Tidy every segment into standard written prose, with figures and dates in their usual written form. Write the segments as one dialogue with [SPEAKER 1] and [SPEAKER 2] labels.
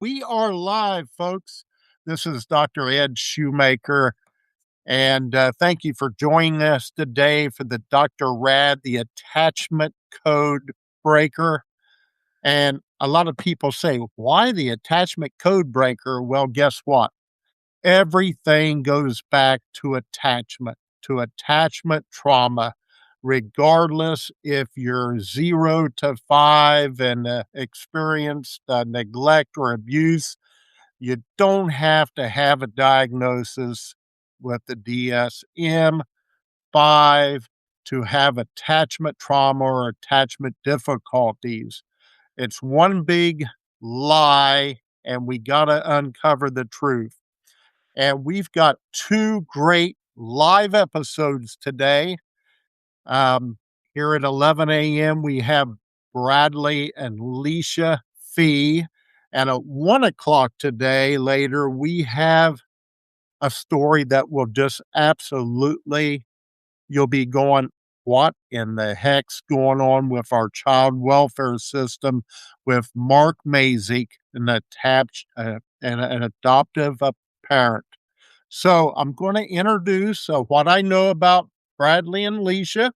[SPEAKER 1] We are live, folks. This is Dr. Ed Shoemaker, and thank you for joining us today for the Dr. Rad, the attachment code breaker. And a lot of people say, why the attachment code breaker? Well, guess what? Everything goes back to attachment trauma, regardless if you're 0 to 5 and experienced neglect or abuse. You don't have to have a diagnosis with the DSM-5 to have attachment trauma or attachment difficulties. It's one big lie, and we got to uncover the truth. And we've got two great live episodes today. Here at 11 a.m., we have Bradley and Leisha Fee. And at 1 o'clock today, later, we have a story that will just absolutely, you'll be going, what in the heck's going on with our child welfare system with Mark Mazik, an adoptive parent. So I'm going to introduce what I know about Bradley and Leisha,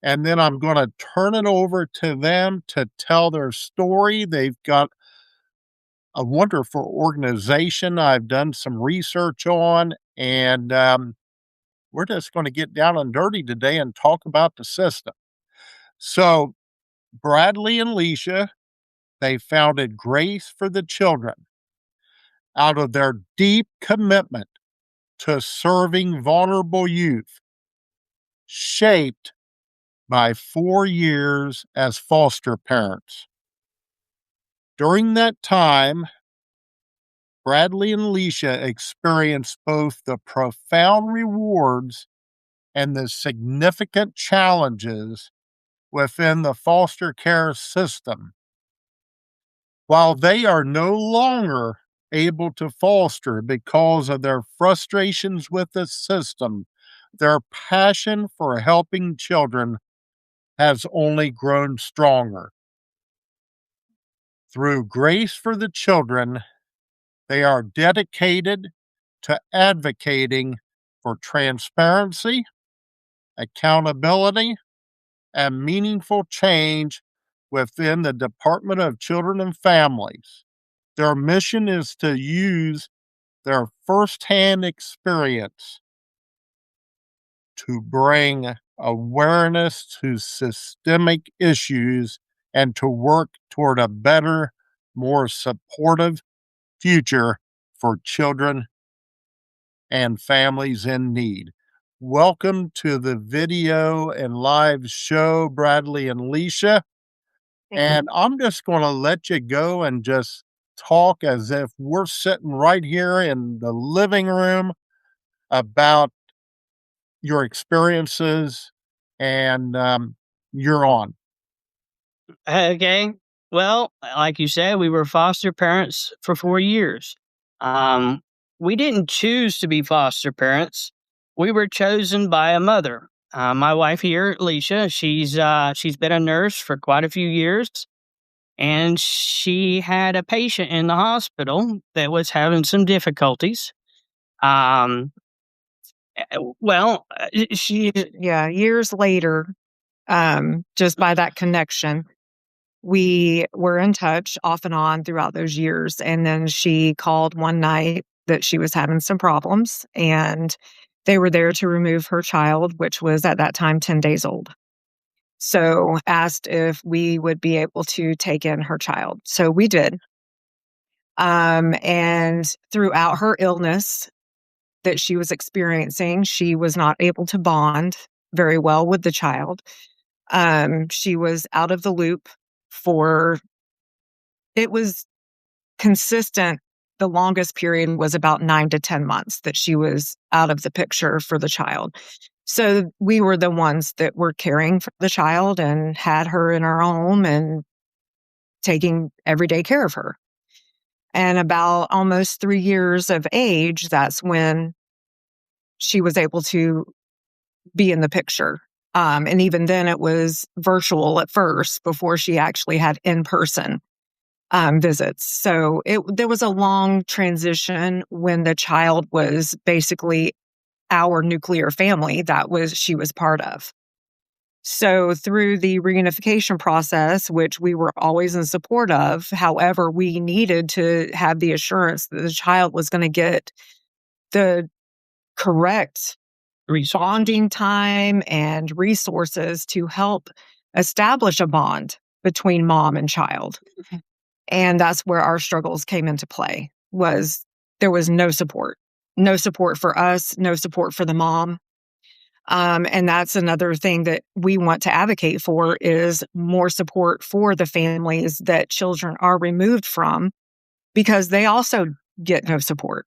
[SPEAKER 1] and then I'm going to turn it over to them to tell their story. They've got a wonderful organization I've done some research on, and we're just going to get down and dirty today and talk about the system. So Bradley and Leisha, they founded Grace for the Children out of their deep commitment to serving vulnerable youth, shaped by 4 years as foster parents. During that time, Bradley and Leisha experienced both the profound rewards and the significant challenges within the foster care system. While they are no longer able to foster because of their frustrations with the system, their passion for helping children has only grown stronger. Through Grace for the Children, they are dedicated to advocating for transparency, accountability, and meaningful change within the Department of Children and Families. Their mission is to use their firsthand experience to bring awareness to systemic issues and to work toward a better, more supportive future for children and families in need. Welcome to the video and live show, Bradley and Leisha. And I'm just going to let you go and just talk as if we're sitting right here in the living room about your experiences, and you're on.
[SPEAKER 2] Okay. Well, like you said, we were foster parents for 4 years. We didn't choose to be foster parents. We were chosen by a mother. My wife here, Leisha, she's been a nurse for quite a few years, and she had a patient in the hospital that was having some difficulties.
[SPEAKER 3] Years later, just by that connection, we were in touch off and on throughout those years. And then she called one night that she was having some problems, and they were there to remove her child, which was at that time 10 days old. So asked if we would be able to take in her child. So we did. And throughout her illness that she was experiencing, she was not able to bond very well with the child. She was out of the loop it was consistent. The longest period was about 9 to 10 months that she was out of the picture for the child. So we were the ones that were caring for the child and had her in our home and taking everyday care of her. And about almost 3 years of age, that's when she was able to be in the picture. And even then it was virtual at first before she actually had in person. visits. So there was a long transition when the child was basically our nuclear family she was part of. So through the reunification process, which we were always in support of, however, we needed to have the assurance that the child was going to get the correct bonding time and resources to help establish a bond between mom and child. And that's where our struggles came into play. There was no support for us, no support for the mom. And that's another thing that we want to advocate for, is more support for the families that children are removed from, because they also get no support.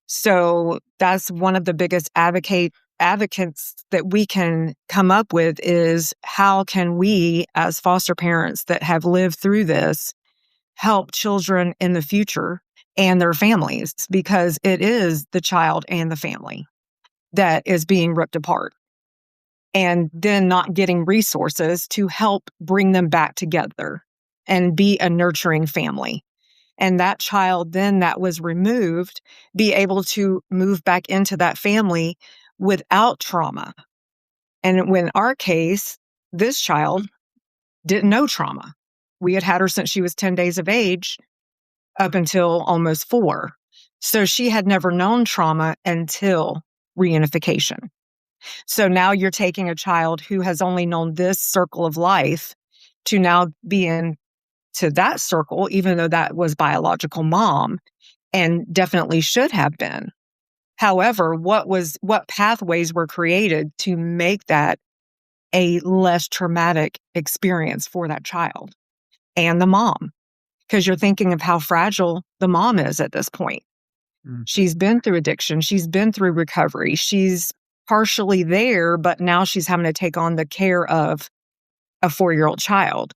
[SPEAKER 3] So that's one of the biggest advocates that we can come up with, is how can we, as foster parents that have lived through this, help children in the future and their families, because it is the child and the family that is being ripped apart, and then not getting resources to help bring them back together and be a nurturing family. And that child then that was removed be able to move back into that family without trauma. And in our case, this child didn't know trauma. We had her since she was 10 days of age up until almost 4. So she had never known trauma until reunification. So now you're taking a child who has only known this circle of life to now be in to that circle, even though that was biological mom and definitely should have been. However, what pathways were created to make that a less traumatic experience for that child and the mom? Because you're thinking of how fragile the mom is at this point. She's been through addiction. She's been through recovery. She's partially there, but now she's having to take on the care of a 4-year-old child.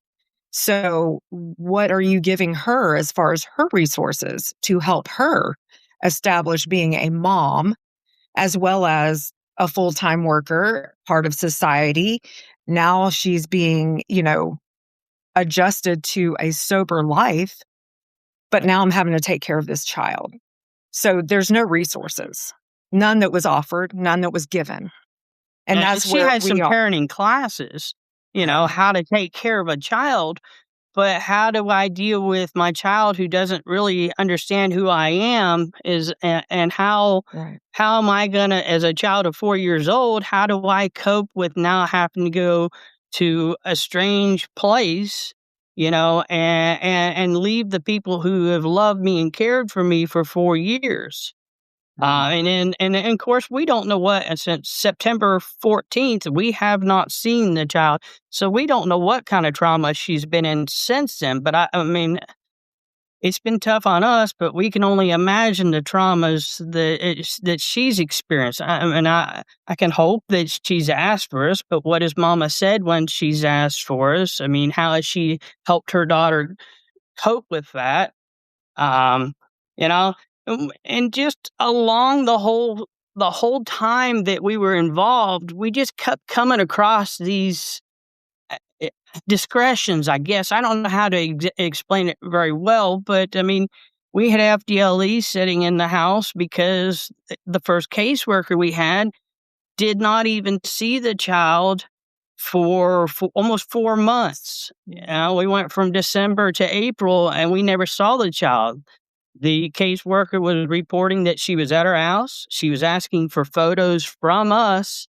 [SPEAKER 3] So what are you giving her as far as her resources to help her establish being a mom, as well as a full-time worker, part of society? Now she's being, adjusted to a sober life, but now I'm having to take care of this child. So there's no resources, none that was offered, none that was given. And that's
[SPEAKER 2] she
[SPEAKER 3] where
[SPEAKER 2] had some
[SPEAKER 3] we are.
[SPEAKER 2] parenting classes, how to take care of a child, but how do I deal with my child who doesn't really understand who I am and how am I gonna, as a child of 4 years old, how do I cope with now having to go to a strange place, and leave the people who have loved me and cared for me for 4 years? And of course, we don't know what, since September 14th, we have not seen the child. So we don't know what kind of trauma she's been in since then. But I mean, it's been tough on us, but we can only imagine the traumas that she's experienced. I can hope that she's asked for us, but what has Mama said when she's asked for us? I mean, how has she helped her daughter cope with that? And just along the whole time that we were involved, we just kept coming across these discretions, I guess. I don't know how to explain it very well, but I mean, we had FDLE sitting in the house because the first caseworker we had did not even see the child for almost 4 months. We went from December to April and we never saw the child. The caseworker was reporting that she was at her house. She was asking for photos from us,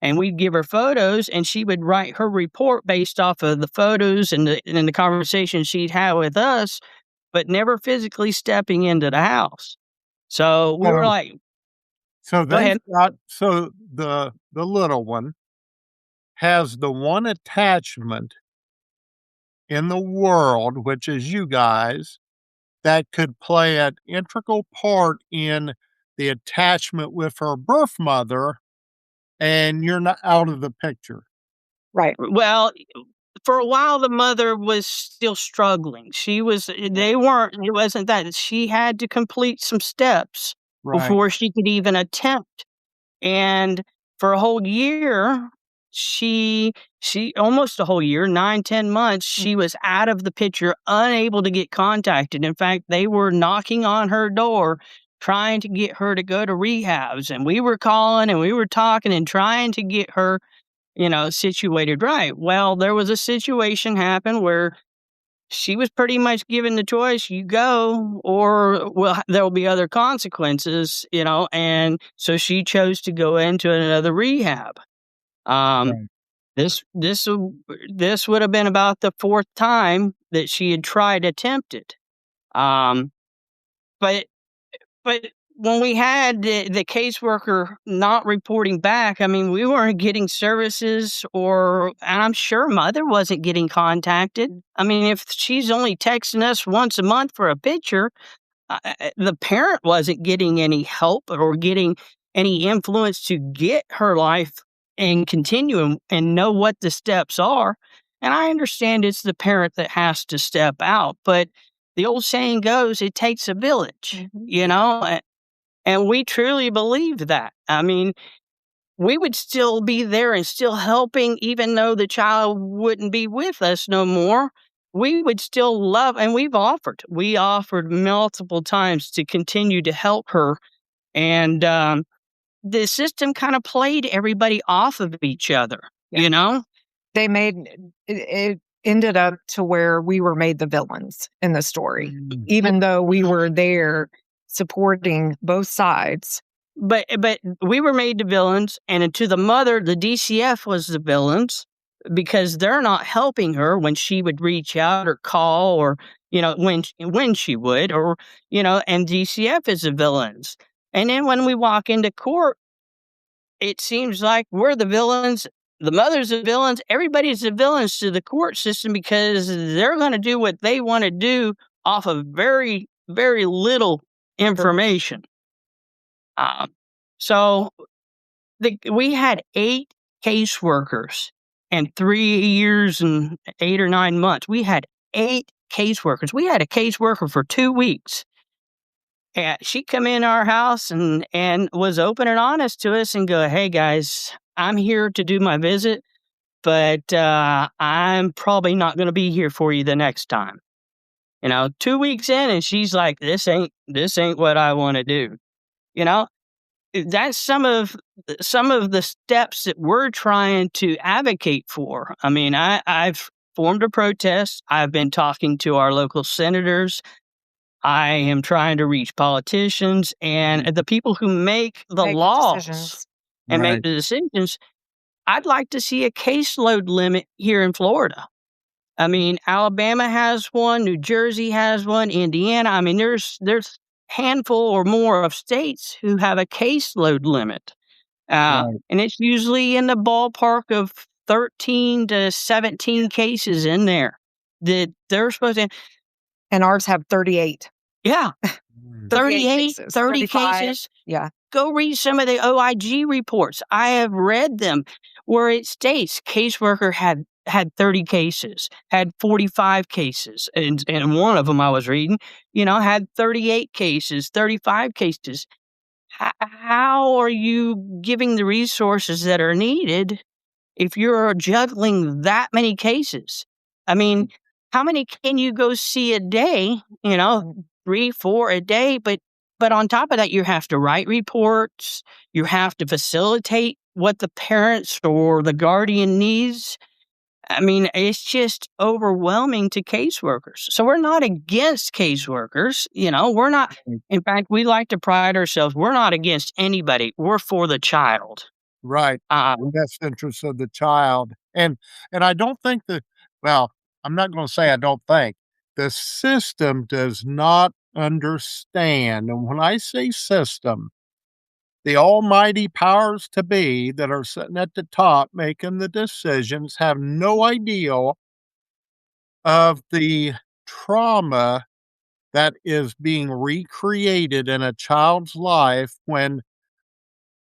[SPEAKER 2] and we'd give her photos, and she would write her report based off of the photos and the conversation she'd had with us, but never physically stepping into the house. So we were like,
[SPEAKER 1] so
[SPEAKER 2] go ahead.
[SPEAKER 1] So the little one has the one attachment in the world, which is you guys, that could play an integral part in the attachment with her birth mother, and you're not out of the picture.
[SPEAKER 3] Right.
[SPEAKER 2] Well, for a while, the mother was still struggling. It wasn't that. She had to complete some steps before she could even attempt. And for a whole year, she almost a whole year, 9-10 months, she was out of the picture, unable to get contacted. In fact, they were knocking on her door trying to get her to go to rehabs, and we were calling and we were talking and trying to get her, situated right. Well, there was a situation happen where she was pretty much given the choice, you go or well there'll be other consequences, and so she chose to go into another rehab. Um,
[SPEAKER 1] Right.
[SPEAKER 2] this would have been about the fourth time that she had tried attempted. Um, but but when we had the caseworker not reporting back, I mean, we weren't getting services, and I'm sure mother wasn't getting contacted. I mean, if she's only texting us once a month for a picture, the parent wasn't getting any help or getting any influence to get her life and continue and know what the steps are. And I understand it's the parent that has to step out, but the old saying goes, it takes a village, and we truly believe that. I mean, we would still be there and still helping, even though the child wouldn't be with us no more. We would still love, and we offered multiple times to continue to help her. And the system kind of played everybody off of each other,
[SPEAKER 3] Yeah. They made it ended up to where we were made the villains in the story, even though we were there supporting both sides.
[SPEAKER 2] But we were made the villains, and to the mother, the DCF was the villains because they're not helping her when she would reach out or call, or when she would, or and DCF is the villains. And then when we walk into court, it seems like we're the villains. The mother's the villains. Everybody's the villains to the court system because they're going to do what they want to do off of very, very little information. So we had 8 caseworkers in 3 years and 8 or 9 months. We had 8 caseworkers. We had a caseworker for 2 weeks. And she come in our house and was open and honest to us and go, "Hey guys, I'm here to do my visit, but I'm probably not going to be here for you the next time." 2 weeks in, and she's like, "This ain't what I want to do." That's some of the steps that we're trying to advocate for. I mean, I've formed a protest. I've been talking to our local senators. I am trying to reach politicians and the people who make the laws
[SPEAKER 3] decisions.
[SPEAKER 2] and make
[SPEAKER 1] Right.
[SPEAKER 2] the decisions. I'd like to see a caseload limit here in Florida. I mean, Alabama has one, New Jersey has one, Indiana. I mean, there's handful or more of states who have a caseload limit.
[SPEAKER 1] Right.
[SPEAKER 2] And it's usually in the ballpark of 13 to 17 cases in there that they're supposed to.
[SPEAKER 3] And ours have 38.
[SPEAKER 2] Yeah, 38, 30
[SPEAKER 3] 35.
[SPEAKER 2] cases.
[SPEAKER 3] Yeah.
[SPEAKER 2] Go read some of the OIG reports. I have read them where it states caseworker had 30 cases, had 45 cases, and one of them I was reading, had 38 cases, 35 cases. How are you giving the resources that are needed if you're juggling that many cases? I mean, how many can you go see a day? 3, 4 a day, but on top of that, you have to write reports. You have to facilitate what the parents or the guardian needs. I mean, it's just overwhelming to caseworkers. So we're not against caseworkers. We're not. In fact, we like to pride ourselves. We're not against anybody. We're for the child.
[SPEAKER 1] Right. The best interest of the child. And I don't think that, well, I'm not going to say I don't think. The system does not understand. And when I say system, the almighty powers to be that are sitting at the top making the decisions have no idea of the trauma that is being recreated in a child's life when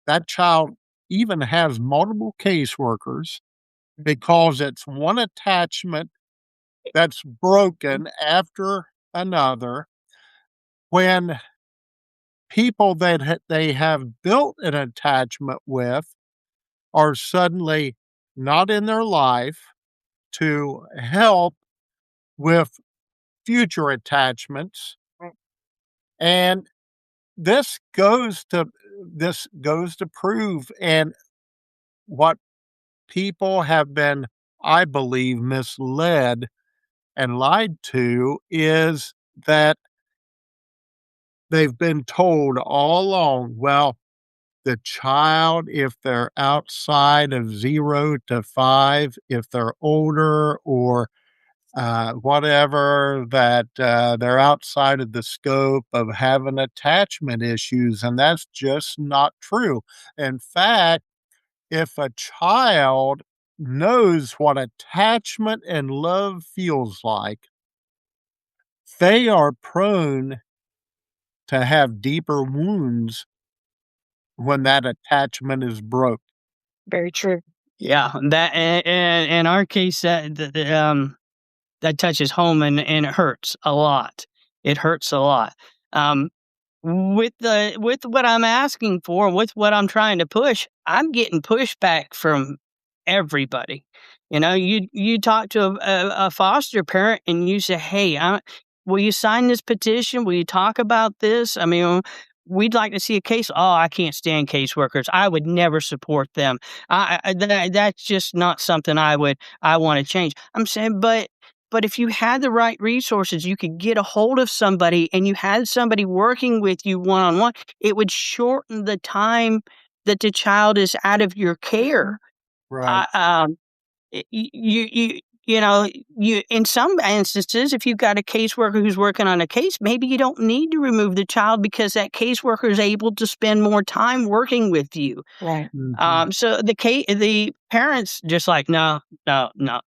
[SPEAKER 1] that child even has multiple caseworkers because it's one attachment that's broken after another. When people that they have built an attachment with are suddenly not in their life, to help with future attachments. And this goes to prove and what people have been, I believe, misled and lied to is that they've been told all along, well, the child, if they're outside of 0 to 5, if they're older or whatever, that they're outside of the scope of having attachment issues. And that's just not true. In fact, if a child knows what attachment and love feels like, they are prone to have deeper wounds when that attachment is broke.
[SPEAKER 3] Very true.
[SPEAKER 2] Yeah, that and in our case, that touches home and it hurts a lot. It hurts a lot. Um, with what I'm asking for, with what I'm trying to push, I'm getting pushback from everybody. You talk to a foster parent and you say, "Hey, will you sign this petition? Will you talk about this? I mean, we'd like to see a case." "Oh, I can't stand caseworkers. I would never support them. That's just not something I want to change." I'm saying, but if you had the right resources, you could get a hold of somebody and you had somebody working with you one-on-one, it would shorten the time that the child is out of your care.
[SPEAKER 1] Right.
[SPEAKER 2] You in some instances, if you've got a caseworker who's working on a case, maybe you don't need to remove the child because that caseworker is able to spend more time working with you.
[SPEAKER 3] Right.
[SPEAKER 2] So the parents just like, no, no, no.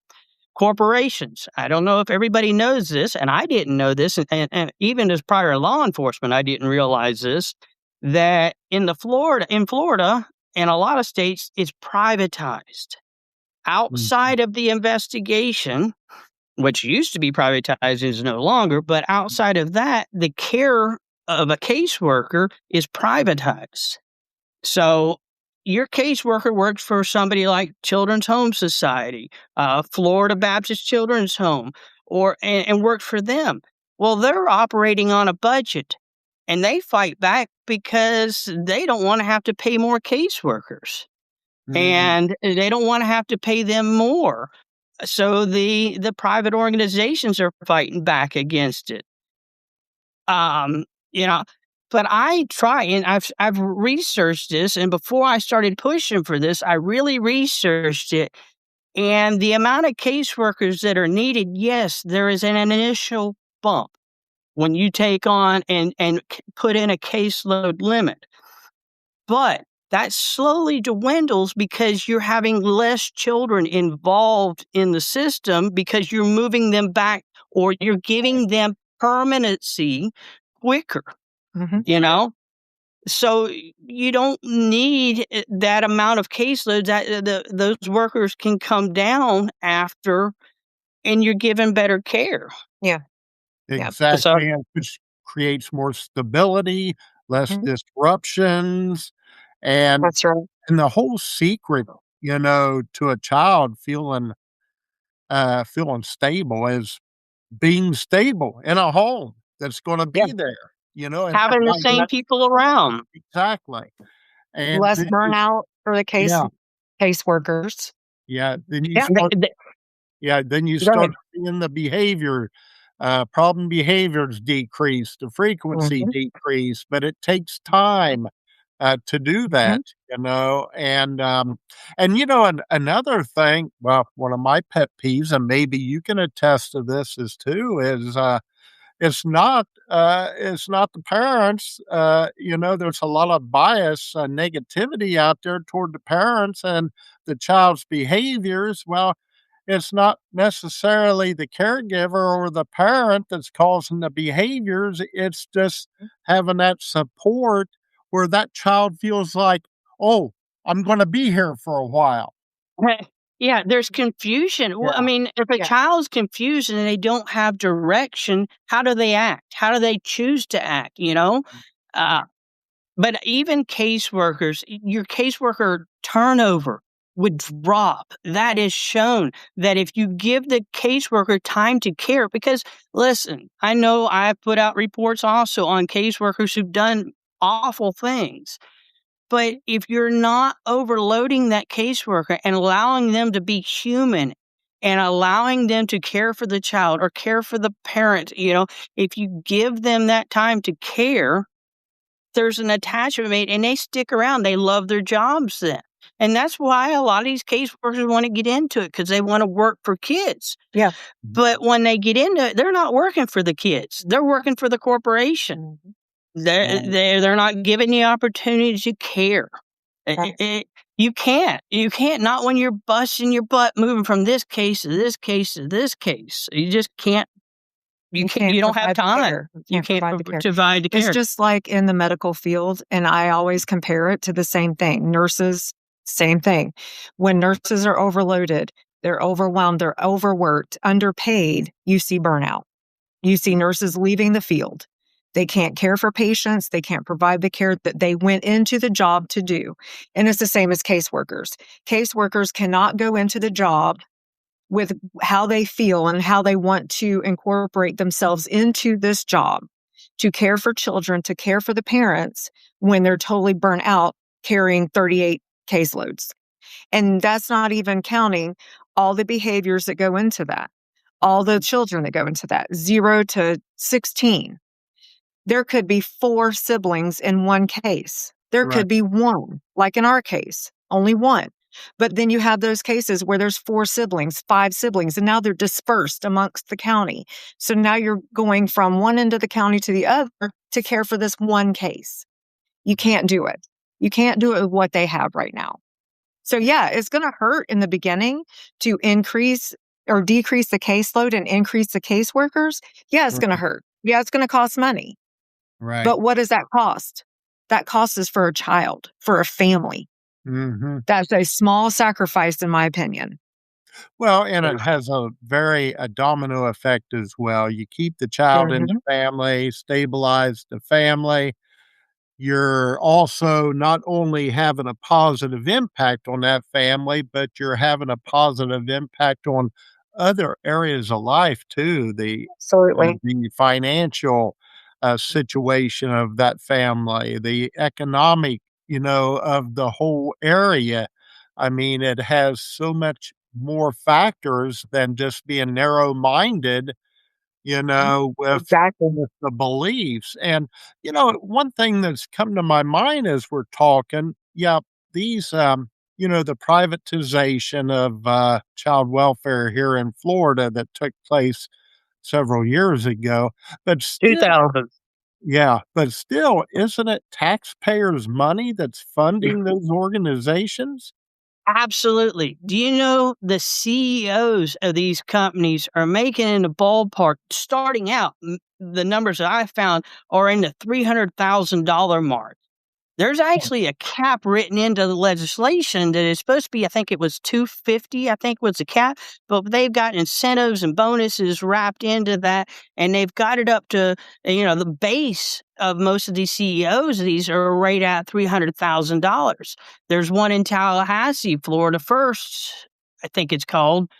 [SPEAKER 2] Corporations. I don't know if everybody knows this, and I didn't know this, and even as prior law enforcement, I didn't realize this, that in Florida, and a lot of states, it's privatized. Outside of the investigation, which used to be privatized, is no longer, but outside of that, the care of a caseworker is privatized. So your caseworker works for somebody like Children's Home Society, Florida Baptist Children's Home, and works for them. Well, they're operating on a budget, and they fight back because they don't want to have to pay more caseworkers, and they don't want to have to pay them more. So the private organizations are fighting back against it. You know, but I try, and I've researched this, and before I started pushing for this, I really researched it. And the amount of caseworkers that are needed, yes, there is an initial bump when you take on and put in a caseload limit. But that slowly dwindles because you're having less children involved in the system because you're moving them back or you're giving them permanency quicker, you know? So you don't need that amount of caseloads that those workers can come down after, and you're given better care.
[SPEAKER 3] Yeah.
[SPEAKER 1] Exactly.
[SPEAKER 2] So,
[SPEAKER 1] And which creates more stability, less disruptions, and
[SPEAKER 3] That's right.
[SPEAKER 1] the whole secret, to a child feeling stable is being stable in a home that's gonna be there, and
[SPEAKER 2] having the
[SPEAKER 1] not
[SPEAKER 2] same people around.
[SPEAKER 1] exactly. And
[SPEAKER 3] Less
[SPEAKER 1] then
[SPEAKER 3] burnout for the caseworkers.
[SPEAKER 1] then you
[SPEAKER 3] Yeah.
[SPEAKER 1] start then you
[SPEAKER 3] Go ahead.
[SPEAKER 1] start seeing the behavior, problem behaviors decrease, the frequency decrease, but it takes time, to do that, and another thing, well, one of my pet peeves, and maybe you can attest to this as too, is, it's not the parents, there's a lot of bias and negativity out there toward the parents and the child's behaviors. Well, it's not necessarily the caregiver or the parent that's causing the behaviors. It's just having that support where that child feels like, "Oh, I'm gonna be here for a while."
[SPEAKER 2] Yeah, there's confusion. Well, I
[SPEAKER 1] Yeah.
[SPEAKER 2] mean, if a child's confused and they don't have direction, how do they act? How do they choose to act, Uh, but even caseworkers, your caseworker turnover would drop. That is shown that if you give the caseworker time to care, because listen, I know I've put out reports also on caseworkers who've done awful things. But if you're not overloading that caseworker and allowing them to be human and allowing them to care for the child or care for the parent, if you give them that time to care, there's an attachment made and they stick around. They love their jobs then. And that's why a lot of these caseworkers want to get into it, because they want to work for kids.
[SPEAKER 3] Yeah.
[SPEAKER 2] But when they get into it, they're not working for the kids. They're working for the corporation. They're not given the opportunity to care. You can't not when you're busting your butt moving from this case to this case to this case. You just can't. You don't have time. You can't provide the care.
[SPEAKER 3] It's just like in the medical field, and I always compare it to the same thing. Nurses, same thing. When nurses are overloaded, they're overwhelmed, they're overworked, underpaid, you see burnout. You see nurses leaving the field. They can't care for patients. They can't provide the care that they went into the job to do. And it's the same as caseworkers. Caseworkers cannot go into the job with how they feel and how they want to incorporate themselves into this job to care for children, to care for the parents when they're totally burnt out carrying 38 caseloads. And that's not even counting all the behaviors that go into that, all the children that go into that, 0 to 16. There could be 4 siblings in one case. There could be 1, like in our case, only 1. But then you have those cases where there's 4 siblings, 5 siblings, and now they're dispersed amongst the county. So now you're going from one end of the county to the other to care for this one case. You can't do it. You can't do it with what they have right now. So yeah, it's going to hurt in the beginning to increase or decrease the caseload and increase the caseworkers. Yeah, it's going to hurt. Yeah, it's going to cost money.
[SPEAKER 1] Right.
[SPEAKER 3] But what does that cost? That cost is for a child, for a family.
[SPEAKER 1] Mm-hmm.
[SPEAKER 3] That's a small sacrifice, in my opinion.
[SPEAKER 1] Well, and it has a domino effect as well. You keep the child in the family, stabilize the family. You're also not only having a positive impact on that family, but you're having a positive impact on other areas of life too.
[SPEAKER 3] Absolutely.
[SPEAKER 1] The financial situation of that family, the economic, of the whole area. I mean, it has so much more factors than just being narrow-minded, with the beliefs. And, one thing that's come to my mind as we're talking, these, the privatization of child welfare here in Florida that took place several years ago, but still,
[SPEAKER 2] 2000.
[SPEAKER 1] yeah, but still, isn't it taxpayers' money that's funding those organizations?
[SPEAKER 2] Absolutely. Do you know the CEOs of these companies are making in the ballpark, starting out, the numbers that I found are in the $300,000 mark. There's actually a cap written into the legislation that is supposed to be, I think it was 250, I think was the cap, but they've got incentives and bonuses wrapped into that, and they've got it up to, the base of most of these CEOs. These are right at $300,000. There's one in Tallahassee, Florida First, I think it's called,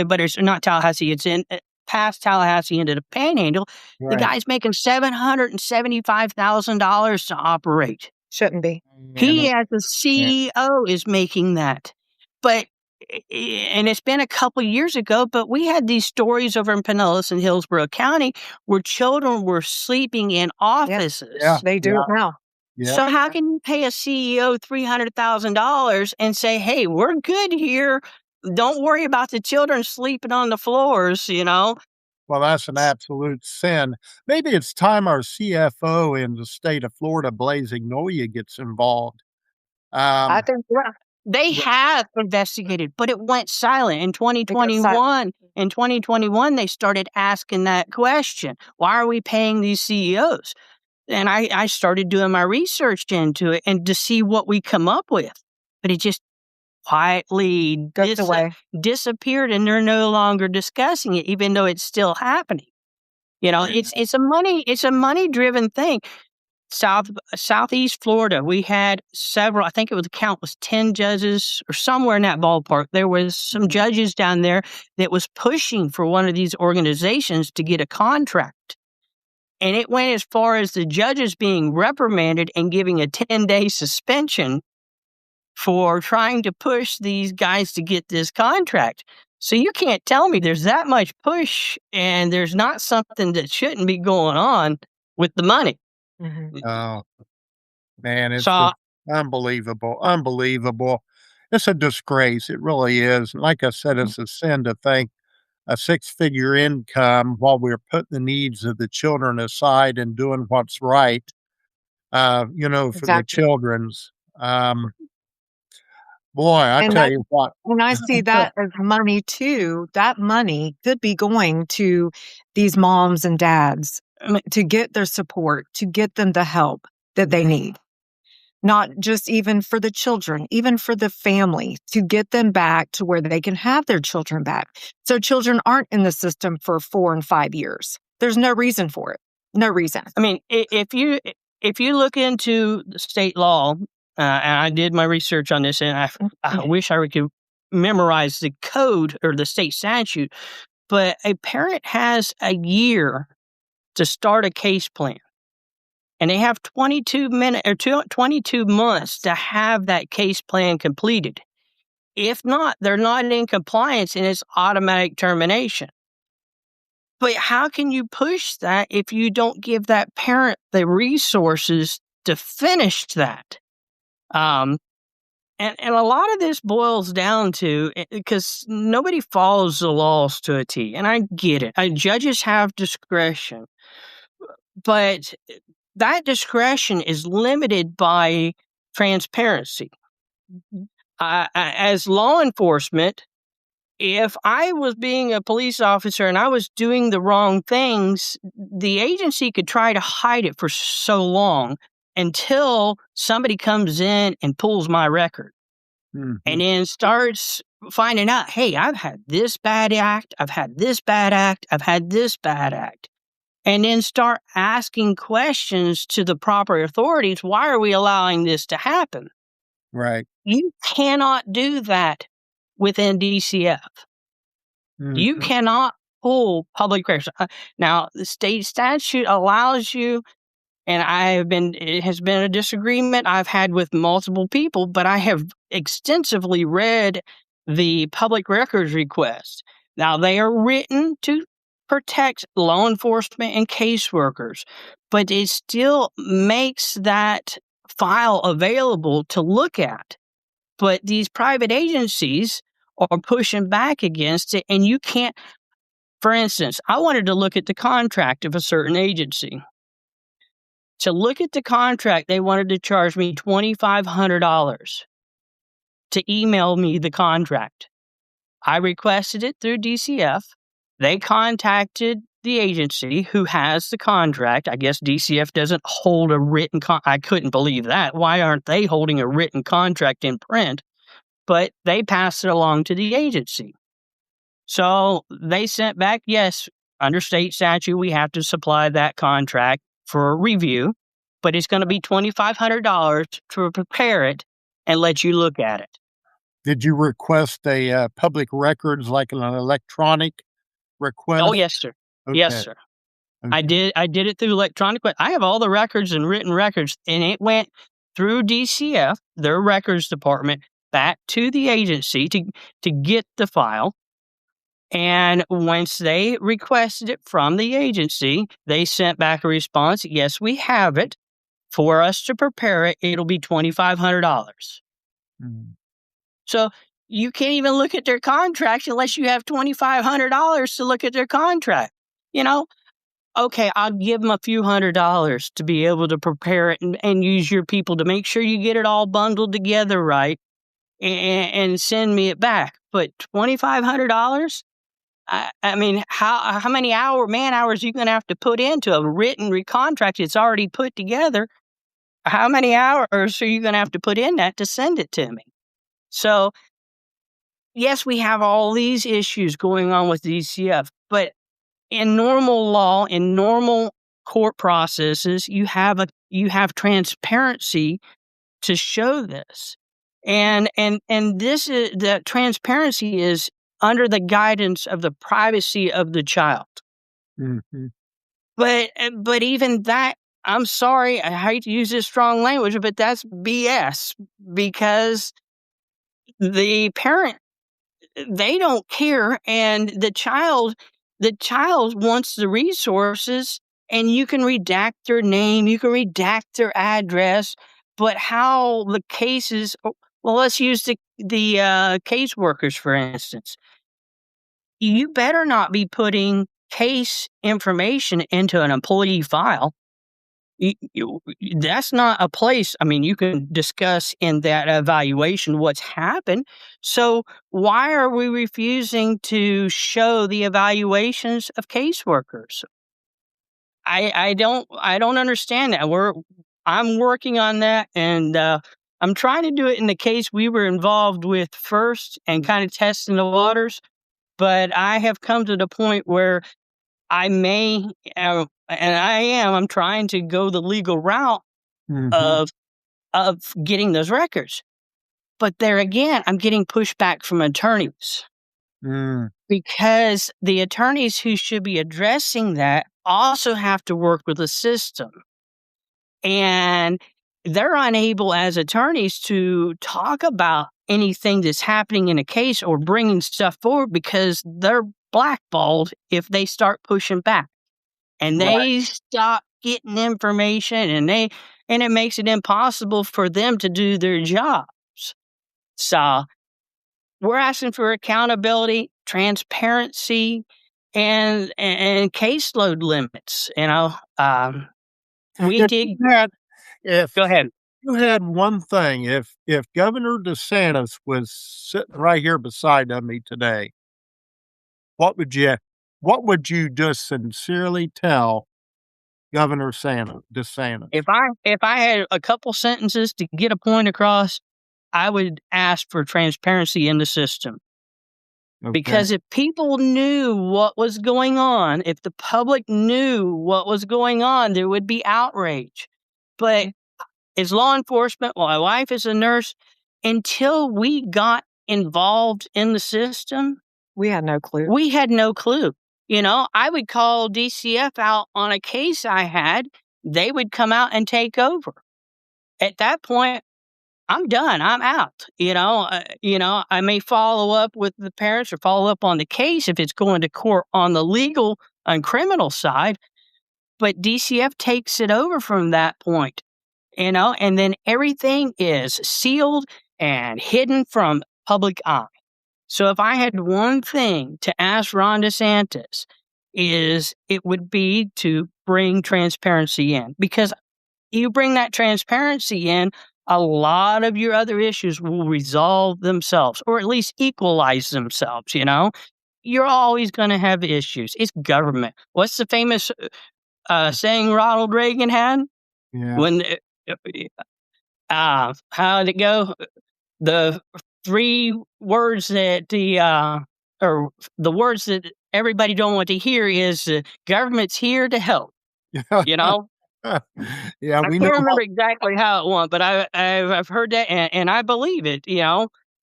[SPEAKER 2] but it's not Tallahassee. It's in past Tallahassee into the Panhandle.
[SPEAKER 1] Right.
[SPEAKER 2] The guy's making $775,000 to operate.
[SPEAKER 3] Shouldn't be.
[SPEAKER 2] He, as a CEO, is making that. But, and it's been a couple years ago, but we had these stories over in Pinellas and Hillsborough County where children were sleeping in offices.
[SPEAKER 1] Yeah.
[SPEAKER 3] They do it now.
[SPEAKER 1] Yeah.
[SPEAKER 2] So how can you pay a CEO $300,000 and say, hey, we're good here. Don't worry about the children sleeping on the floors,
[SPEAKER 1] Well, that's an absolute sin. Maybe it's time our CFO in the state of Florida, Blaise Ignoia, gets involved.
[SPEAKER 3] I think
[SPEAKER 2] They have investigated, but it went silent in 2021. In 2021, they started asking that question. Why are we paying these CEOs? And I started doing my research into it and to see what we come up with. But it just quietly disappeared, and they're no longer discussing it, even though it's still happening. It's a money driven thing. Southeast Florida, we had several, I think it was, the count was 10 judges or somewhere in that ballpark. There was some judges down there that was pushing for one of these organizations to get a contract. And it went as far as the judges being reprimanded and giving a 10-day suspension for trying to push these guys to get this contract. So you can't tell me there's that much push and there's not something that shouldn't be going on with the money.
[SPEAKER 1] Oh, man, it's
[SPEAKER 2] So,
[SPEAKER 1] just unbelievable, unbelievable. It's a disgrace, it really is. Like I said, it's a sin to think a six-figure income while we're putting the needs of the children aside and doing what's right, for the
[SPEAKER 3] Exactly.
[SPEAKER 1] children's. Boy, I
[SPEAKER 3] And
[SPEAKER 1] tell
[SPEAKER 3] that
[SPEAKER 1] you what.
[SPEAKER 3] and I see that as money too. That money could be going to these moms and dads to get their support, to get them the help that they need. Not just even for the children, even for the family, to get them back to where they can have their children back. So children aren't in the system for 4 and 5 years. There's no reason for it. No reason.
[SPEAKER 2] I mean, if you look into the state law, and I did my research on this, and I wish I could memorize the code or the state statute, but a parent has a year to start a case plan. And they have 22 months to have that case plan completed. If not, they're not in compliance and it's automatic termination. But how can you push that if you don't give that parent the resources to finish that? And a lot of this boils down to, because nobody follows the laws to a T, and I get it. Judges have discretion, but that discretion is limited by transparency. As law enforcement, if I was being a police officer and I was doing the wrong things, the agency could try to hide it for so long until somebody comes in and pulls my record and then starts finding out, hey, I've had this bad act, I've had this bad act, I've had this bad act. And then start asking questions to the proper authorities. Why are we allowing this to happen?
[SPEAKER 1] Right.
[SPEAKER 2] You cannot do that within DCF. You cannot pull public records. Now, the state statute allows you, and it has been a disagreement I've had with multiple people, but I have extensively read the public records request. Now, they are written to protect law enforcement and caseworkers, but it still makes that file available to look at. But these private agencies are pushing back against it, and you can't. For instance, I wanted to look at the contract of a certain agency. To look at the contract, they wanted to charge me $2,500 to email me the contract. I requested it through DCF. They contacted the agency who has the contract. I guess DCF doesn't hold a written I couldn't believe that. Why aren't they holding a written contract in print? But they passed it along to the agency. So they sent back, yes, under state statute, we have to supply that contract for review, but it's going to be $2,500 to prepare it and let you look at it.
[SPEAKER 1] Did you request a public records, like an electronic request?
[SPEAKER 2] Oh, yes, sir.
[SPEAKER 1] Okay.
[SPEAKER 2] Yes, sir.
[SPEAKER 1] Okay.
[SPEAKER 2] I did it through electronic, but I have all the records and written records, and it went through DCF, their records department, back to the agency to get the file. And once they requested it from the agency, they sent back a response. Yes, we have it. For us to prepare it, it'll be $2,500. So you can't even look at their contract unless you have $2,500 to look at their contract. Okay, I'll give them a few $100s to be able to prepare it and use your people to make sure you get it all bundled together right and send me it back. But $2,500? I mean, how many man hours are you going to have to put into a written contract that's already put together? How many hours are you going to have to put in that to send it to me? So, yes, we have all these issues going on with DCF, but in normal law, in normal court processes, you have transparency to show this. And this is the transparency is under the guidance of the privacy of the child.
[SPEAKER 1] Mm-hmm.
[SPEAKER 2] But even that, I'm sorry, I hate to use this strong language, but that's BS, because the parent, they don't care, and the child wants the resources, and you can redact their name, you can redact their address, but how the cases, well, let's use the caseworkers, for instance. You better not be putting case information into an employee file. That's not a place. I mean, you can discuss in that evaluation what's happened. So why are we refusing to show the evaluations of caseworkers? I don't understand that. I'm working on that, and I'm trying to do it in the case we were involved with first and kind of testing the waters. But I have come to the point where I may, and I'm trying to go the legal route
[SPEAKER 1] Mm-hmm.
[SPEAKER 2] of getting those records. But there again, I'm getting pushback from attorneys, because the attorneys who should be addressing that also have to work with the system. And they're unable as attorneys to talk about anything that's happening in a case or bringing stuff forward, because they're blackballed if they start pushing back. And
[SPEAKER 1] Right.
[SPEAKER 2] they stop getting information, and it makes it impossible for them to do their jobs. So we're asking for accountability, transparency, and caseload limits. We
[SPEAKER 1] If
[SPEAKER 2] did.
[SPEAKER 1] you had, if
[SPEAKER 2] Go ahead.
[SPEAKER 1] you had one thing, if Governor DeSantis was sitting right here beside me today, what would you just sincerely tell Governor DeSantis?
[SPEAKER 2] If I had a couple sentences to get a point across, I would ask for transparency in the system.
[SPEAKER 1] Okay.
[SPEAKER 2] Because if people knew what was going on, if the public knew what was going on, there would be outrage. But as law enforcement, my wife is a nurse, until we got involved in the system,
[SPEAKER 3] We had no clue.
[SPEAKER 2] we had no clue. I would call DCF out on a case I had. They would come out and take over. At that point, I'm done. I'm out. I may follow up with the parents or follow up on the case if it's going to court on the legal and criminal side. But DCF takes it over from that point, and then everything is sealed and hidden from public eye. So if I had one thing to ask Ron DeSantis, it would be to bring transparency in, because you bring that transparency in, a lot of your other issues will resolve themselves, or at least equalize themselves. You're always going to have issues. It's government. What's the famous saying Ronald Reagan had?
[SPEAKER 1] Yeah.
[SPEAKER 2] When how did it go? The three words that or the words that everybody don't want to hear is government's here to help.
[SPEAKER 1] Yeah,
[SPEAKER 2] I
[SPEAKER 1] we
[SPEAKER 2] can't
[SPEAKER 1] know.
[SPEAKER 2] remember exactly how it went, but I've heard that, and I believe it.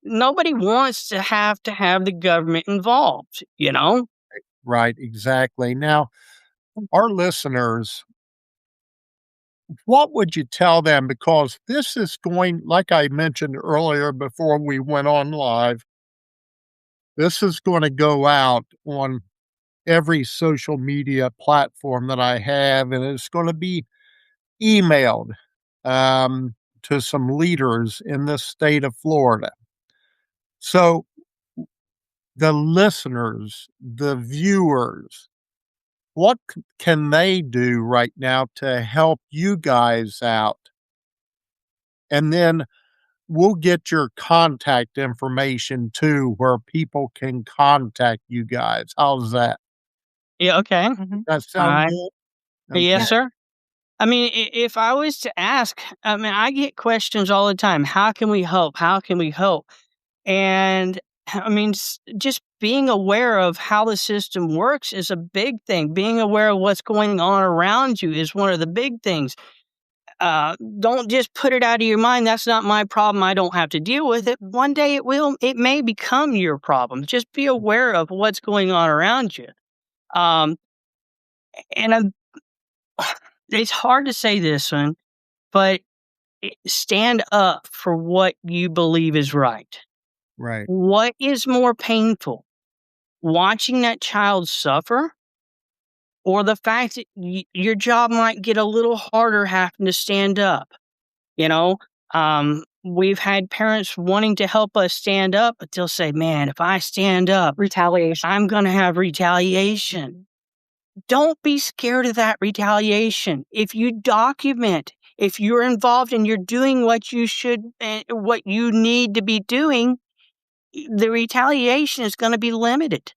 [SPEAKER 2] Nobody wants to have the government involved.
[SPEAKER 1] Right, exactly. Now, our listeners, what would you tell them? Because this is going, like I mentioned earlier before we went on live, this is going to go out on every social media platform that I have, and it's going to be emailed to some leaders in this state of Florida. So the listeners, the viewers, what can they do right now to help you guys out? And then we'll get your contact information too, where people can contact you guys. How's that?
[SPEAKER 2] Yeah. Okay.
[SPEAKER 1] That
[SPEAKER 2] All
[SPEAKER 1] sound
[SPEAKER 2] right.
[SPEAKER 1] good?
[SPEAKER 2] Yes,
[SPEAKER 1] Okay.
[SPEAKER 2] sir. I mean, if I was to ask, I get questions all the time. How can we help? How can we help? And I mean, just being aware of how the system works is a big thing. Being aware of what's going on around you is one of the big things. Don't just put it out of your mind. That's not my problem. I don't have to deal with it. One day it may become your problem. Just be aware of what's going on around you. And it's hard to say this one, but stand up for what you believe is right.
[SPEAKER 1] Right.
[SPEAKER 2] What is more painful? Watching that child suffer, or the fact that your job might get a little harder having to stand up? You know, we've had parents wanting to help us stand up, but they'll say, man, if I stand up,
[SPEAKER 3] Retaliation.
[SPEAKER 2] I'm going to have retaliation. Don't be scared of that retaliation. If you document, if you're involved and you're doing what you should, what you need to be doing, the retaliation is going to be limited.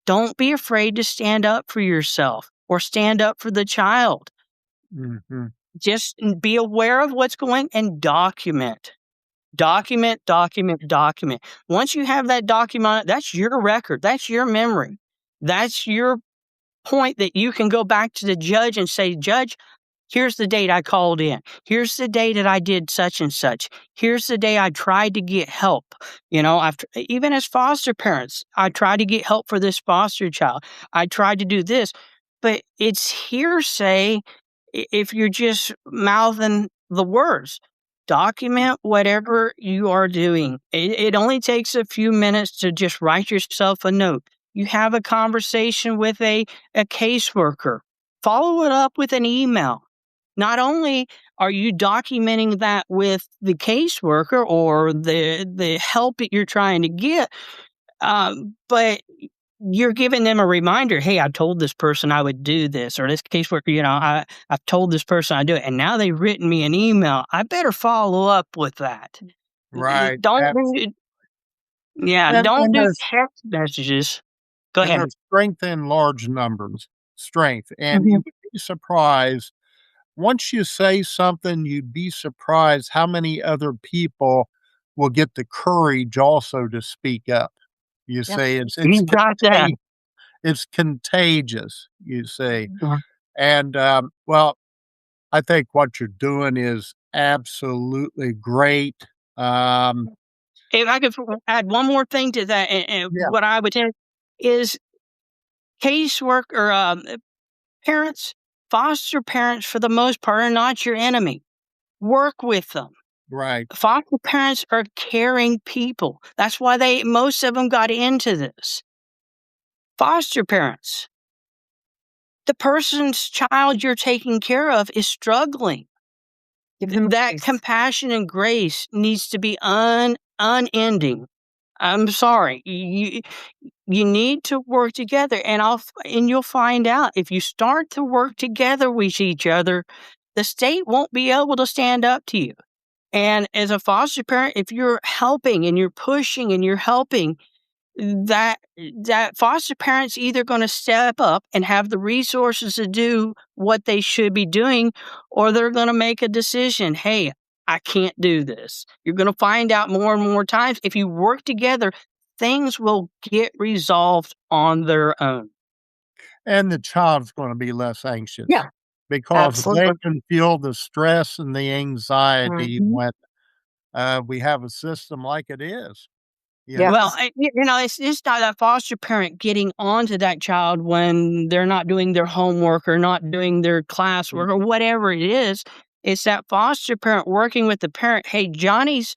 [SPEAKER 2] Don't be afraid to stand up for yourself or stand up for the child.
[SPEAKER 1] Mm-hmm.
[SPEAKER 2] Just be aware of what's going and document. Document. Once you have that document, that's your record. That's your memory. That's your point that you can go back to the judge and say, Judge, here's the date I called in. Here's the day that I did such and such. Here's the day I tried to get help. Even as foster parents, I tried to get help for this foster child. I tried to do this, but it's hearsay if you're just mouthing the words. Document whatever you are doing. It only takes a few minutes to just write yourself a note. You have a conversation with a caseworker. Follow it up with an email. Not only are you documenting that with the caseworker or the help that you're trying to get, but you're giving them a reminder, hey, I told this person I would do this, or this caseworker, I've told this person I'd do it, and now they've written me an email. I better follow up with that.
[SPEAKER 1] Right.
[SPEAKER 2] Don't do
[SPEAKER 1] there's,
[SPEAKER 2] text messages. Go
[SPEAKER 1] and
[SPEAKER 2] ahead.
[SPEAKER 1] there's strength in large numbers. Strength. And
[SPEAKER 3] Mhm.
[SPEAKER 1] you would be surprised. Once you say something, you'd be surprised how many other people will get the courage also to speak up. You
[SPEAKER 3] Yep.
[SPEAKER 1] say
[SPEAKER 2] You got that.
[SPEAKER 1] it's contagious, you say.
[SPEAKER 2] Yeah.
[SPEAKER 1] And, well, I think what you're doing is absolutely great.
[SPEAKER 2] If I could add one more thing to that, and
[SPEAKER 1] Yeah.
[SPEAKER 2] what I would tell is casework or parents, foster parents for the most part are not your enemy. Work with them.
[SPEAKER 1] Right.
[SPEAKER 2] Foster parents are caring people. That's why most of them got into this. Foster parents, the person's child you're taking care of is struggling.
[SPEAKER 3] Give them
[SPEAKER 2] That
[SPEAKER 3] grace.
[SPEAKER 2] compassion and grace needs to be unending. I'm sorry. You need to work together, and you'll find out if you start to work together with each other, the state won't be able to stand up to you. And as a foster parent, if you're helping and you're pushing and you're helping, that foster parent's either going to step up and have the resources to do what they should be doing, or they're going to make a decision. Hey, I can't do this. You're going to find out more and more times if you work together, things will get resolved on their own.
[SPEAKER 1] And the child's gonna be less anxious.
[SPEAKER 3] Yeah,
[SPEAKER 1] Because they
[SPEAKER 3] absolutely.
[SPEAKER 1] can feel the stress and the anxiety
[SPEAKER 3] Mhm.
[SPEAKER 1] when, we have a system like it is.
[SPEAKER 3] Yes.
[SPEAKER 2] Well, it's not that foster parent getting onto that child when they're not doing their homework or not doing their classwork or whatever it is. It's that foster parent working with the parent. Hey, Johnny's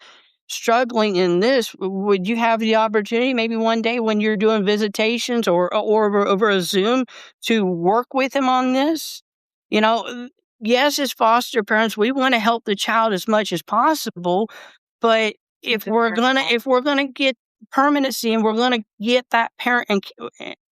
[SPEAKER 2] struggling in this. Would you have the opportunity maybe one day when you're doing visitations or over a Zoom to work with him on this? Yes, as foster parents, we want to help the child as much as possible, but if we're gonna get permanency and we're gonna get that parent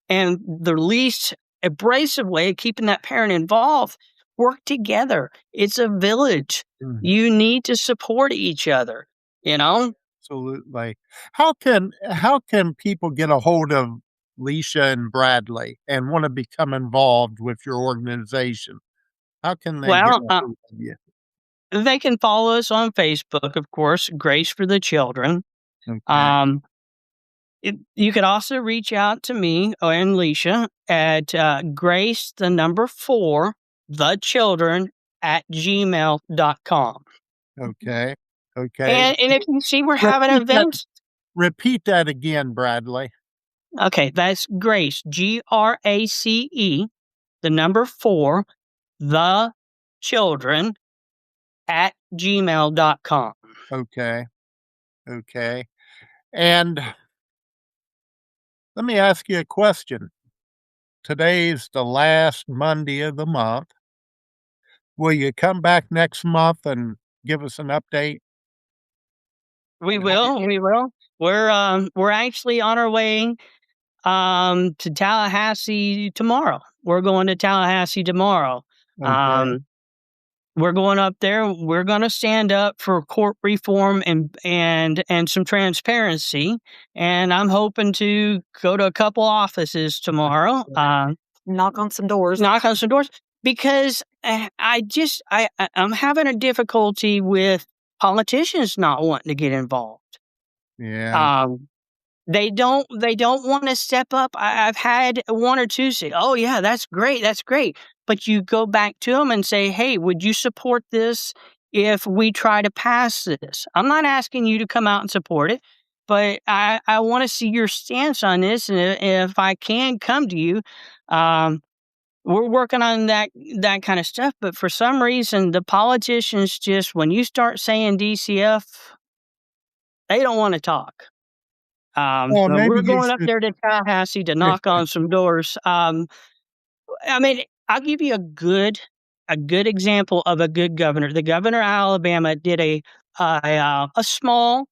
[SPEAKER 2] and the least abrasive way of keeping that parent involved, work together. It's a village.
[SPEAKER 1] Mhm.
[SPEAKER 2] You need to support each other, you know?
[SPEAKER 1] Absolutely. How can people get a hold of Leisha and Bradley and wanna become involved with your organization? How can they get
[SPEAKER 2] Well,
[SPEAKER 1] a hold of you?
[SPEAKER 2] they can follow us on Facebook, of course, Grace for the Children.
[SPEAKER 1] Okay.
[SPEAKER 2] Um, You could also reach out to me and Leisha at grace, the number 4, the children at gmail.com.
[SPEAKER 1] Okay. Okay.
[SPEAKER 2] And if you see we're having
[SPEAKER 1] Repeat that,
[SPEAKER 2] events,
[SPEAKER 1] repeat that again, Bradley.
[SPEAKER 2] okay, that's Grace, GRACE, the number 4, the children at gmail.com.
[SPEAKER 1] Okay. Okay. And let me ask you a question. Today's the last Monday of the month. Will you come back next month and give us an update?
[SPEAKER 2] We will. We're actually on our way to Tallahassee tomorrow. We're going to Tallahassee tomorrow.
[SPEAKER 1] Okay.
[SPEAKER 2] We're going up there. We're going to stand up for court reform and some transparency. And I'm hoping to go to a couple offices tomorrow.
[SPEAKER 3] Knock on some doors.
[SPEAKER 2] Because I'm having a difficulty with politicians not wanting to get involved.
[SPEAKER 1] Yeah.
[SPEAKER 2] They don't want to step up. I've had 1 or 2 say, "Oh yeah, that's great. But you go back to them and say, "Hey, would you support this if we try to pass this?" I'm not asking you to come out and support it, but I want to see your stance on this. And if I can come to you, we're working on that kind of stuff. But for some reason, the politicians just, when you start saying DCF, they don't want to talk.
[SPEAKER 1] Well,
[SPEAKER 2] But
[SPEAKER 1] maybe
[SPEAKER 2] we're
[SPEAKER 1] you
[SPEAKER 2] going up
[SPEAKER 1] should.
[SPEAKER 2] there to Tallahassee to knock on some doors. I mean, I'll give you a good example of a good governor. The governor of Alabama did a small,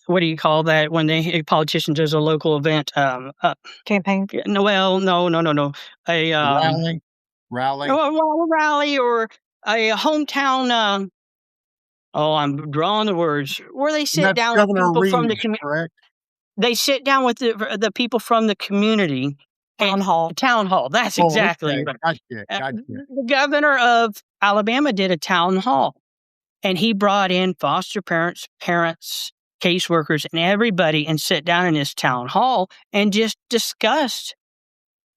[SPEAKER 2] what do you call that when a politician does a local event?
[SPEAKER 3] Campaign.
[SPEAKER 2] No, a
[SPEAKER 1] Rally.
[SPEAKER 2] a rally or a hometown. I'm drawing the words where they sit
[SPEAKER 1] That's
[SPEAKER 2] down with
[SPEAKER 1] Governor
[SPEAKER 2] people from the
[SPEAKER 1] Reeves,
[SPEAKER 2] community.
[SPEAKER 1] correct?
[SPEAKER 2] They sit down with the people from the community.
[SPEAKER 3] Town hall.
[SPEAKER 2] Town hall. That's
[SPEAKER 1] Oh,
[SPEAKER 2] exactly
[SPEAKER 1] okay.
[SPEAKER 2] right.
[SPEAKER 1] Gotcha.
[SPEAKER 2] The governor of Alabama did a town hall, and he brought in foster parents, caseworkers, and everybody, and sit down in this town hall and just discussed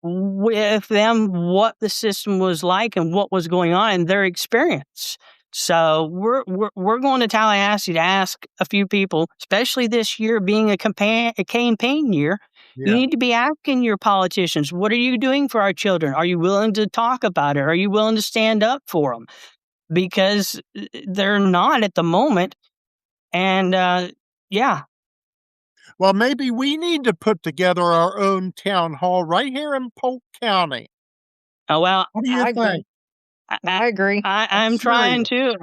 [SPEAKER 2] with them what the system was like and what was going on in their experience. So we're going to Tallahassee to ask a few people, especially this year being a campaign year. You
[SPEAKER 1] Yeah.
[SPEAKER 2] need to be asking your politicians, what are you doing for our children? Are you willing to talk about it? Are you willing to stand up for them? Because they're not at the moment. And yeah.
[SPEAKER 1] Well, maybe we need to put together our own town hall right here in Polk County.
[SPEAKER 2] Oh, well,
[SPEAKER 1] What do you think?
[SPEAKER 3] I agree.
[SPEAKER 2] I'm trying to.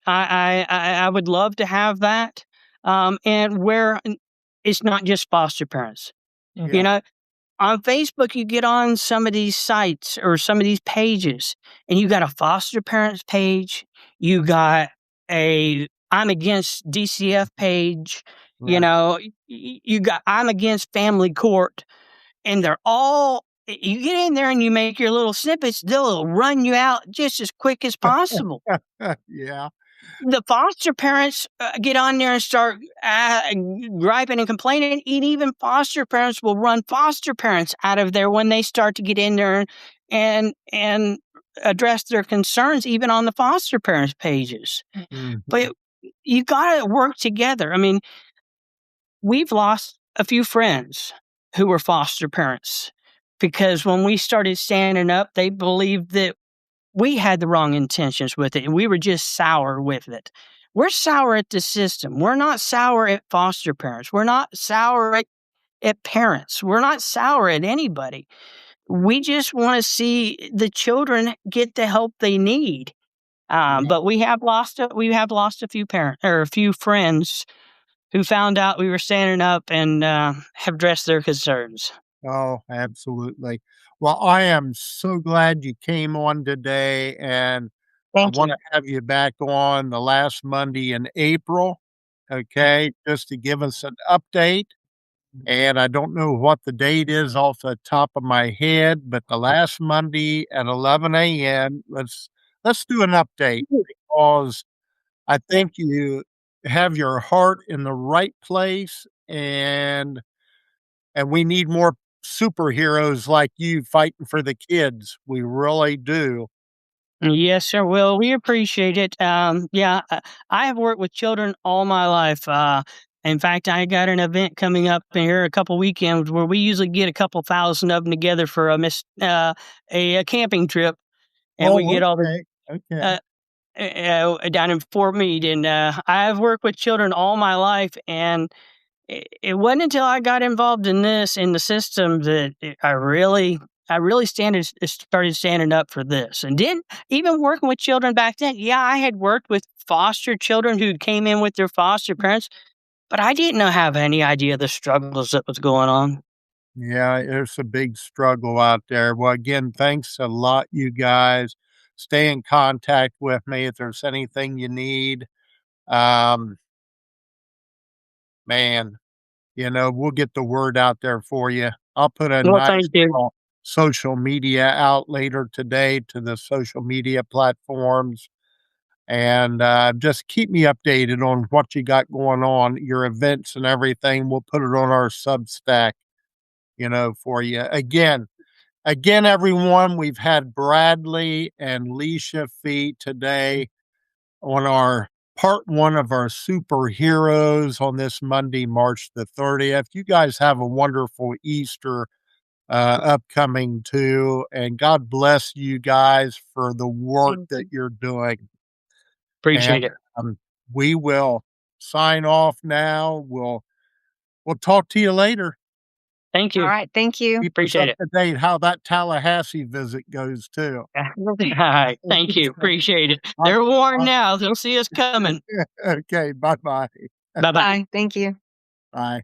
[SPEAKER 2] I would love to have that. And where it's not just foster parents.
[SPEAKER 1] Yeah.
[SPEAKER 2] You know, on Facebook, you get on some of these sites or some of these pages, and you got a foster parents page. You got a I'm against DCF page. You
[SPEAKER 1] Right.
[SPEAKER 2] know, you got I'm against family court, and they're all. You get in there and you make your little snippets, they'll run you out just as quick as possible.
[SPEAKER 1] Yeah.
[SPEAKER 2] The foster parents get on there and start griping and complaining, and even foster parents will run foster parents out of there when they start to get in there and address their concerns, even on the foster parents pages.
[SPEAKER 1] Mhm.
[SPEAKER 2] But you got to work together. I mean, we've lost a few friends who were foster parents because when we started standing up, they believed that we had the wrong intentions with it and we were just sour with it. We're sour at the system. We're not sour at foster parents. We're not sour at parents. We're not sour at anybody. We just want to see the children get the help they need. But we have lost a few parents or a few friends who found out we were standing up and have addressed their concerns.
[SPEAKER 1] Oh, absolutely. Well, I am so glad you came on today, and I
[SPEAKER 2] Thank you.
[SPEAKER 1] want to have you back on the last Monday in April, okay, just to give us an update. And I don't know what the date is off the top of my head, but the last Monday at 11 a.m., let's do an update because I think have your heart in the right place, and we need more superheroes like you fighting for the kids. We really do.
[SPEAKER 2] Yes, sir. Well, we appreciate it. Yeah, I have worked with children all my life. In fact, I got an event coming up in here a couple weekends where we usually get a couple thousand of them together for a camping trip, and we
[SPEAKER 1] Oh,
[SPEAKER 2] get all the
[SPEAKER 1] okay. Okay.
[SPEAKER 2] uh, down in Fort Meade. And I've worked with children all my life, and it wasn't until I got involved in this in the system that I really started standing up for this. And then even working with children back then, yeah, I had worked with foster children who came in with their foster parents, but I didn't have any idea the struggles that was going on.
[SPEAKER 1] Yeah, it's a big struggle out there. Well, again, thanks a lot, you guys. Stay in contact with me if there's anything you need. Um, man, we'll get the word out there for you. I'll put a
[SPEAKER 2] Well,
[SPEAKER 1] nice
[SPEAKER 2] thank you.
[SPEAKER 1] little social media out later today to the social media platforms, and just keep me updated on what you got going on, your events and everything. We'll put it on our Substack, for you. Again, everyone, we've had Bradley and Leisha Fee today on our part one of our superheroes on this Monday, March the 30th. You guys have a wonderful Easter upcoming too, and God bless you guys for the work that you're doing. And
[SPEAKER 2] Appreciate it.
[SPEAKER 1] we will sign off now. We'll talk to you later.
[SPEAKER 2] Thank
[SPEAKER 3] All
[SPEAKER 2] you.
[SPEAKER 3] right. Thank you.
[SPEAKER 1] Keep us
[SPEAKER 2] Appreciate
[SPEAKER 1] up
[SPEAKER 2] it.
[SPEAKER 1] to date how that Tallahassee visit goes too.
[SPEAKER 2] All right. Thank you. Appreciate it. They're warned now. They'll see us coming.
[SPEAKER 1] Okay, bye-bye.
[SPEAKER 2] Bye bye.
[SPEAKER 3] Bye. Thank you.
[SPEAKER 1] Bye.